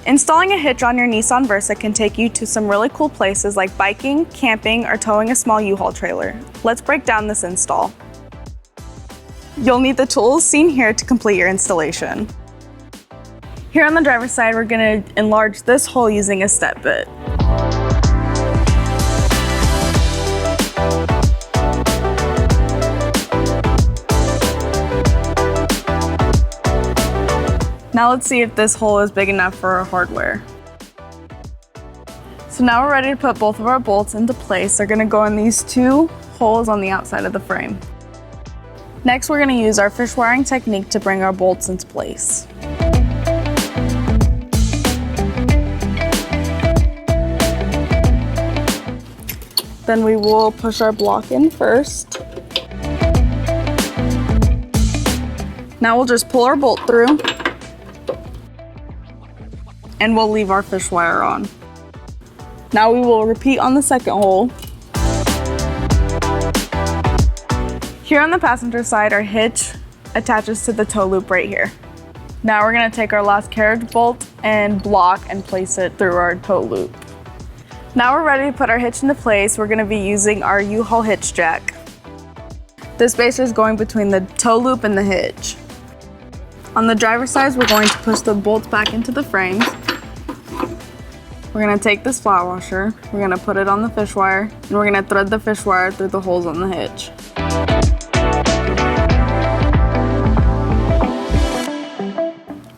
Installing a hitch on your Nissan Versa can take you to some really cool places like biking, camping, or towing a small U-Haul trailer. Let's break down this install. You'll need the tools seen here to complete your installation. Here on the driver's side, we're going to enlarge this hole using a step bit. Now let's see if this hole is big enough for our hardware. So now we're ready to put both of our bolts into place. They're gonna go in these two holes on the outside of the frame. Next, we're gonna use our fish wiring technique to bring our bolts into place. Then we will push our block in first. Now we'll just pull our bolt through, and we'll leave our fish wire on. Now we will repeat on the second hole. Here on the passenger side, our hitch attaches to the tow loop right here. Now we're gonna take our last carriage bolt and block and place it through our tow loop. Now we're ready to put our hitch into place. We're gonna be using our U-Haul hitch jack. This spacer is going between the tow loop and the hitch. On the driver's side, we're going to push the bolts back into the frames. We're gonna take this flat washer, we're gonna put it on the fish wire, and we're gonna thread the fish wire through the holes on the hitch.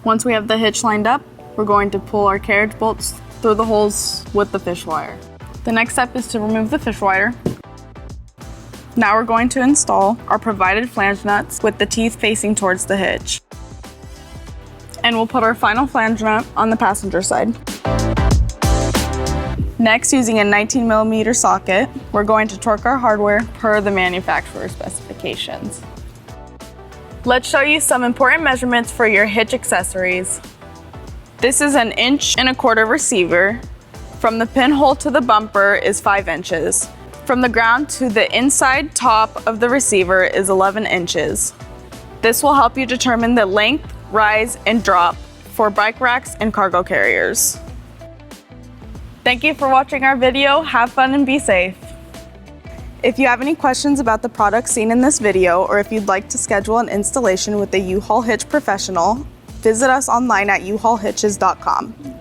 Once we have the hitch lined up, we're going to pull our carriage bolts through the holes with the fish wire. The next step is to remove the fish wire. Now we're going to install our provided flange nuts with the teeth facing towards the hitch. And we'll put our final flange nut on the passenger side. Next, using a 19mm socket, we're going to torque our hardware per the manufacturer's specifications. Let's show you some important measurements for your hitch accessories. This is an 1.25" receiver. From the pinhole to the bumper is 5 inches. From the ground to the inside top of the receiver is 11 inches. This will help you determine the length, rise, and drop for bike racks and cargo carriers. Thank you for watching our video. Have fun and be safe. If you have any questions about the products seen in this video, or if you'd like to schedule an installation with a U-Haul Hitch professional, visit us online at uhaulhitches.com.